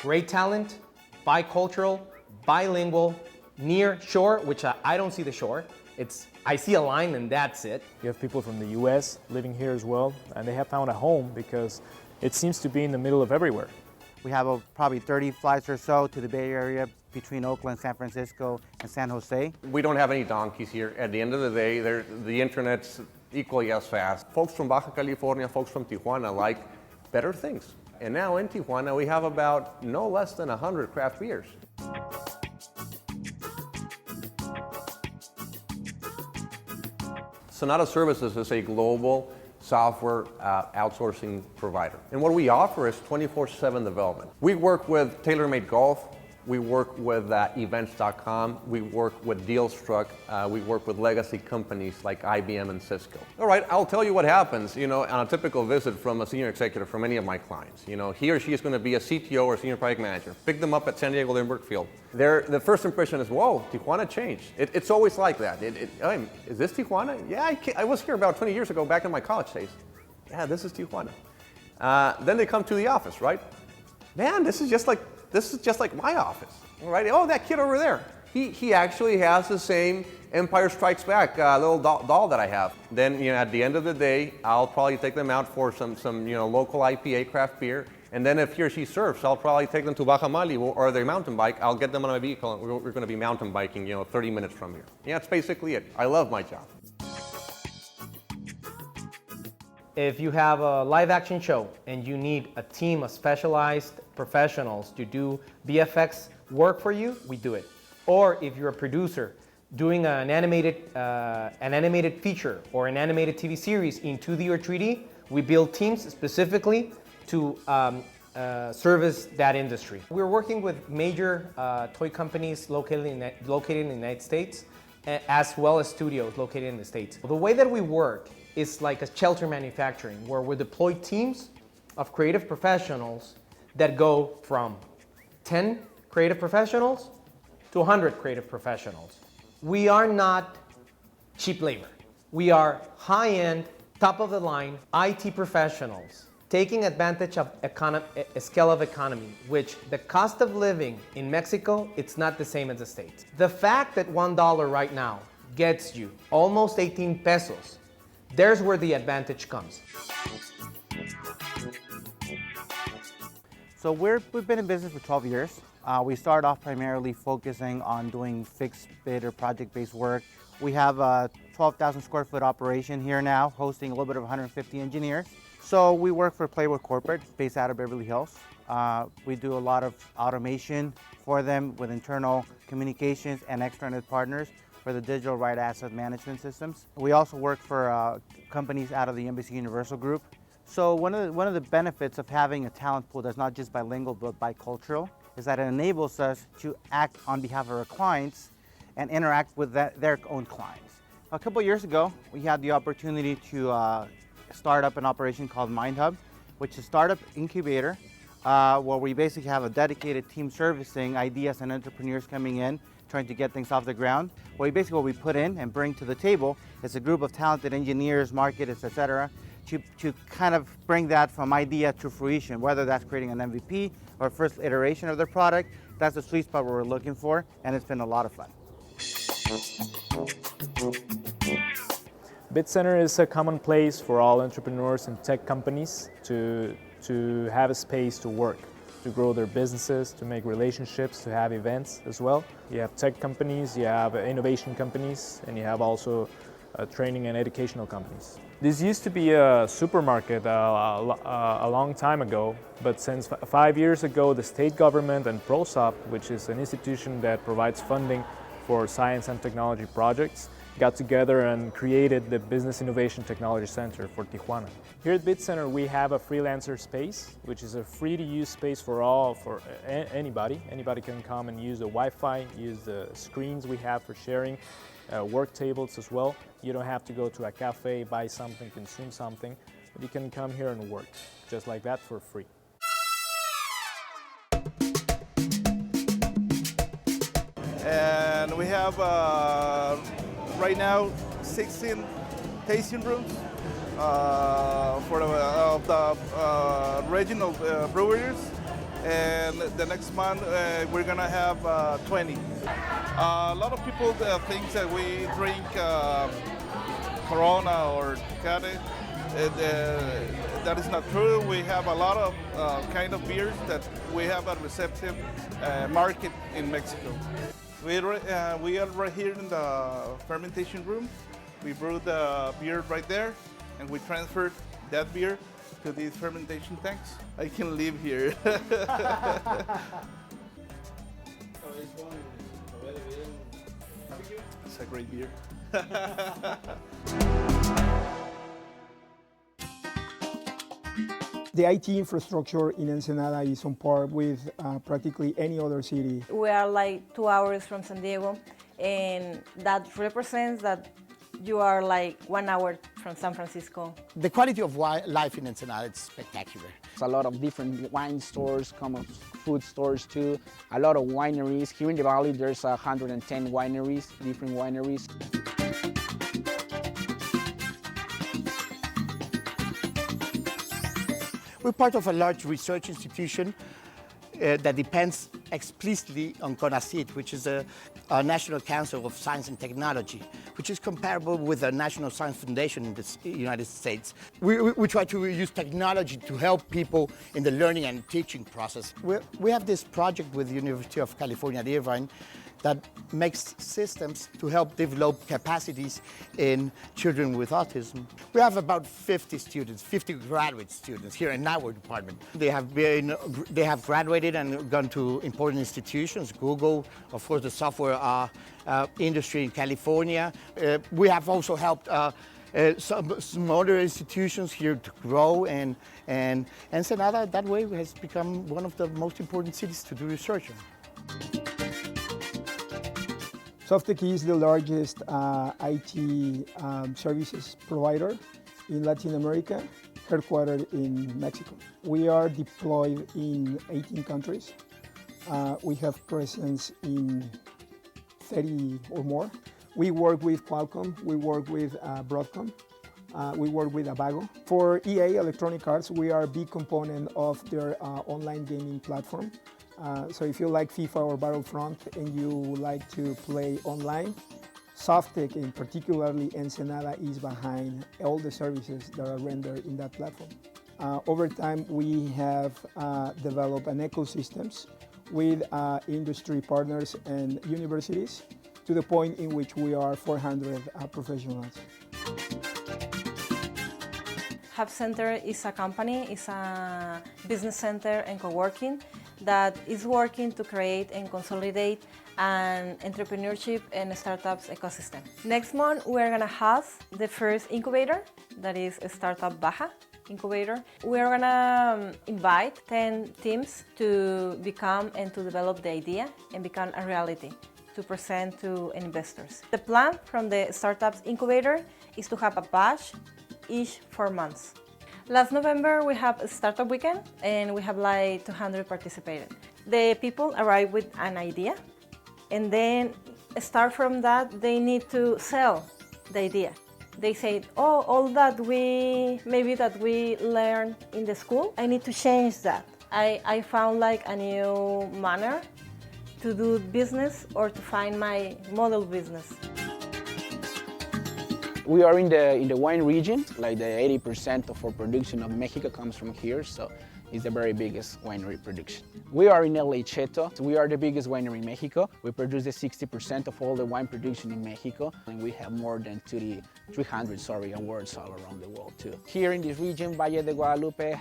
Great talent, bicultural, bilingual, near shore, which I don't see the shore. I see a line and that's it. You have people from the US living here as well, and they have found a home because it seems to be in the middle of everywhere. We have probably 30 flights or so to the Bay Area between Oakland, San Francisco, and San Jose. We don't have any donkeys here. At the end of the day, the internet's equally as fast. Folks from Baja California, folks from Tijuana like better things. And now in Tijuana, we have about no less than 100 craft beers. Sonata Services is a global software outsourcing provider. And what we offer is 24/7 development. We work with TaylorMade Golf, we work with events.com, we work with Dealstruck, we work with legacy companies like IBM and Cisco. All right, I'll tell you what happens, on a typical visit from a senior executive from any of my clients. He or she is going to be a CTO or senior project manager. Pick them up at San Diego Lindbergh Field. The first impression is, whoa, Tijuana changed. It's always like that. Is this Tijuana? Yeah, I was here about 20 years ago back in my college days. Yeah, this is Tijuana. Then they come to the office, right? Man, this is just like my office, right? Oh, that kid over there. He actually has the same Empire Strikes Back little doll that I have. Then, at the end of the day, I'll probably take them out for some local IPA craft beer. And then if he or she surfs, I'll probably take them to Baja Malibu or they mountain bike. I'll get them on my vehicle and we're going to be mountain biking, 30 minutes from here. Yeah, that's basically it. I love my job. If you have a live action show and you need a team of specialized professionals to do VFX work for you, we do it. Or if you're a producer doing an animated feature or an animated TV series in 2D or 3D, we build teams specifically to service that industry. We're working with major toy companies located in the United States, as well as studios located in the States. The way that we work is like a shelter manufacturing, where we deploy teams of creative professionals that go from 10 creative professionals to 100 creative professionals. We are not cheap labor. We are high-end, top-of-the-line IT professionals taking advantage of a scale of economy, which the cost of living in Mexico, it's not the same as the States. The fact that $1 right now gets you almost 18 pesos, there's where the advantage comes. So we've been in business for 12 years. We started off primarily focusing on doing fixed bid or project-based work. We have a 12,000 square foot operation here now, hosting a little bit of 150 engineers. So we work for Playboy Corporate, based out of Beverly Hills. We do a lot of automation for them with internal communications and external partners for the digital right asset management systems. We also work for companies out of the Embassy Universal Group. So one of the benefits of having a talent pool that's not just bilingual but bicultural is that it enables us to act on behalf of our clients and interact with their own clients. A couple years ago, we had the opportunity to start up an operation called MindHub, which is a startup incubator where we basically have a dedicated team servicing ideas and entrepreneurs coming in, trying to get things off the ground. What we put in and bring to the table is a group of talented engineers, marketers, etc., to kind of bring that from idea to fruition, whether that's creating an MVP or first iteration of their product. That's the sweet spot we're looking for, and it's been a lot of fun. BitCenter is a common place for all entrepreneurs and tech companies to have a space to work, to grow their businesses, to make relationships, to have events as well. You have tech companies, you have innovation companies, and you have also training and educational companies. This used to be a supermarket a long time ago, but since 5 years ago, the state government and ProSoft, which is an institution that provides funding for science and technology projects, got together and created the Business Innovation Technology Center for Tijuana. Here at BitCenter, we have a freelancer space, which is a free-to-use space for anybody. Anybody can come and use the Wi-Fi, use the screens we have for sharing, work tables as well. You don't have to go to a cafe, buy something, consume something, but you can come here and work, just like that, for free. And we have right now 16 tasting rooms for the regional breweries, and the next month we're gonna have 20. A lot of people think that we drink Corona or Tecate. That is not true. We have a lot of kind of beers that we have a receptive market in Mexico. We are right here in the fermentation room. We brew the beer right there, and we transferred that beer to these fermentation tanks. I can live here. It's a great beer. The IT infrastructure in Ensenada is on par with practically any other city. We are like 2 hours from San Diego, and that represents that you are like 1 hour from San Francisco. The quality of life in Ensenada is spectacular. There's a lot of different wine stores, common food stores too, a lot of wineries. Here in the valley there's 110 wineries, different wineries. We're part of a large research institution that depends explicitly on CONACYT, which is a National Council of Science and Technology, which is comparable with the National Science Foundation in the United States. We try to use technology to help people in the learning and teaching process. We have this project with the University of California at Irvine that makes systems to help develop capacities in children with autism. We have about 50 students, 50 graduate students here in our department. They have graduated and gone to important institutions, Google, of course the software industry in California. We have also helped some smaller institutions here to grow, and Ensenada that way has become one of the most important cities to do research in. Softec is the largest IT services provider in Latin America, headquartered in Mexico. We are deployed in 18 countries. We have presence in 30 or more. We work with Qualcomm, we work with Broadcom, we work with Avago. For EA Electronic Arts, we are a big component of their online gaming platform. So if you like FIFA or Battlefront and you like to play online, Softec, and particularly Ensenada, is behind all the services that are rendered in that platform. Over time, we have developed an ecosystems with industry partners and universities to the point in which we are 400 professionals. Hub Center is a company, it's a business center and co-working that is working to create and consolidate an entrepreneurship and startups ecosystem. Next month, we're gonna have the first incubator, that is a Startup Baja Incubator. We're gonna invite 10 teams to become and to develop the idea and become a reality to present to investors. The plan from the Startups Incubator is to have a batch each 4 months. Last November, we have a startup weekend, and we have like 200 participated. The people arrive with an idea, and then start from that, they need to sell the idea. They say, oh, all that we learned in the school, I need to change that. I found like a new manner to do business or to find my model business. We are in the wine region, like the 80% of our production of Mexico comes from here, so it's the very biggest winery production. We are in El Cheto. We are the biggest winery in Mexico. We produce the 60% of all the wine production in Mexico, and we have more than 300 awards all around the world too. Here in this region, Valle de Guadalupe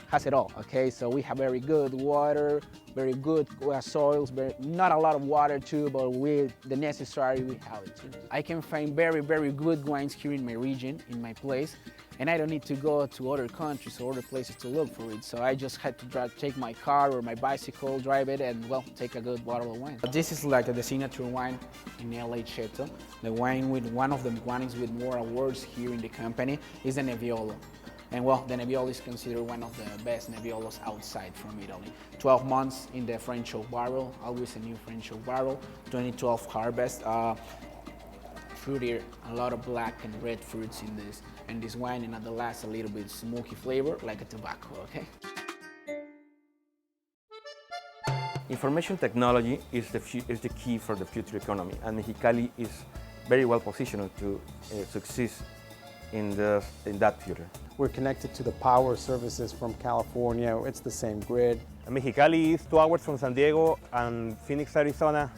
has it all, okay? So we have very good water, very good soils, not a lot of water too, but with the necessary, we have it too. I can find very, very good wines here in my region, in my place, and I don't need to go to other countries or other places to look for it. So I just had to take my car or my bicycle, drive it, and well, take a good bottle of wine. This is like the signature wine in El Cheto. The wine with one of the wines with more awards here in the company is the Nebbiolo. And well, the Nebbiolo is considered one of the best Nebbiolos outside from Italy. 12 months in the French oak barrel, always a new French oak barrel, 2012 harvest. fruity, a lot of black and red fruits in this wine, and at the last a little bit smoky flavor like a tobacco, okay? Information technology is the key for the future economy, and Mexicali is very well positioned to succeed in that future. We're connected to the power services from California. It's the same grid. Mexicali is 2 hours from San Diego and Phoenix, Arizona,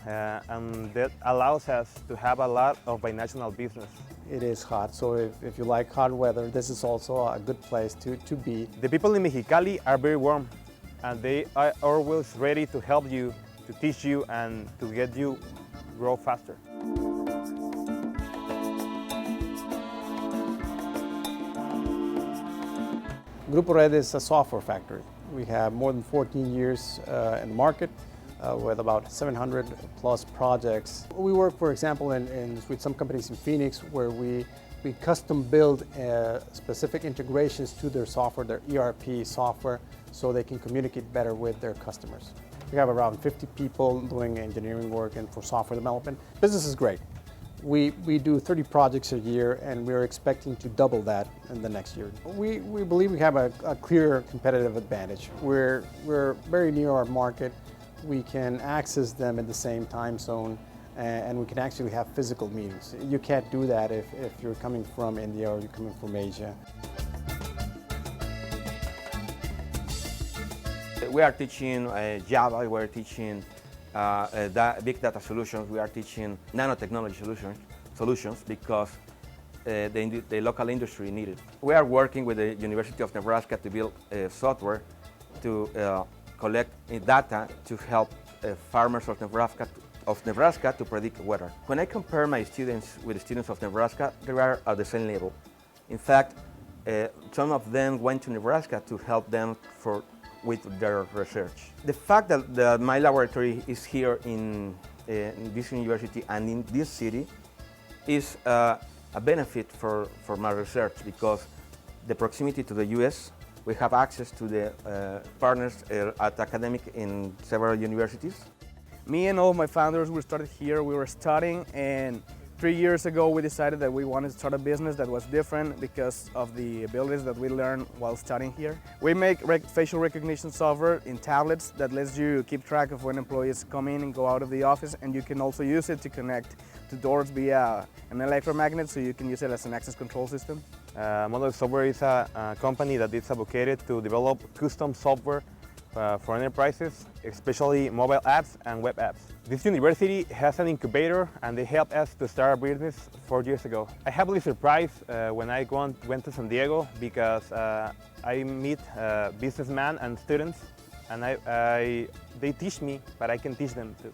and that allows us to have a lot of binational business. It is hot, so if you like hot weather, this is also a good place to be. The people in Mexicali are very warm, and they are always ready to help you, to teach you, and to get you grow faster. Grupo Red is a software factory. We have more than 14 years in the market with about 700 plus projects. We work, for example, with some companies in Phoenix where we custom build specific integrations to their software, their ERP software, so they can communicate better with their customers. We have around 50 people doing engineering work and for software development. Business is great. We do 30 projects a year, and we're expecting to double that in the next year. We believe we have a clear competitive advantage. We're very near our market. We can access them in the same time zone, and we can actually have physical meetings. You can't do that if you're coming from India or you're coming from Asia. We are teaching Java, we are teaching big data solutions, we are teaching nanotechnology solutions because the local industry need it. We are working with the University of Nebraska to build software to collect data to help farmers of Nebraska to predict weather. When I compare my students with the students of Nebraska, they are at the same level. In fact, some of them went to Nebraska to help them with their research. The fact that my laboratory is here in this university and in this city is a benefit for my research because the proximity to the US, we have access to the partners at academic in several universities. Me and all of my founders, we started here, we were studying, and 3 years ago we decided that we wanted to start a business that was different because of the abilities that we learned while studying here. We make facial recognition software in tablets that lets you keep track of when employees come in and go out of the office, and you can also use it to connect to doors via an electromagnet, so you can use it as an access control system. Model Software is a company that is advocated to develop custom software for enterprises, especially mobile apps and web apps. This university has an incubator, and they helped us to start a business 4 years ago. I happily surprised when I went to San Diego because I meet businessmen and students, and they teach me, but I can teach them too.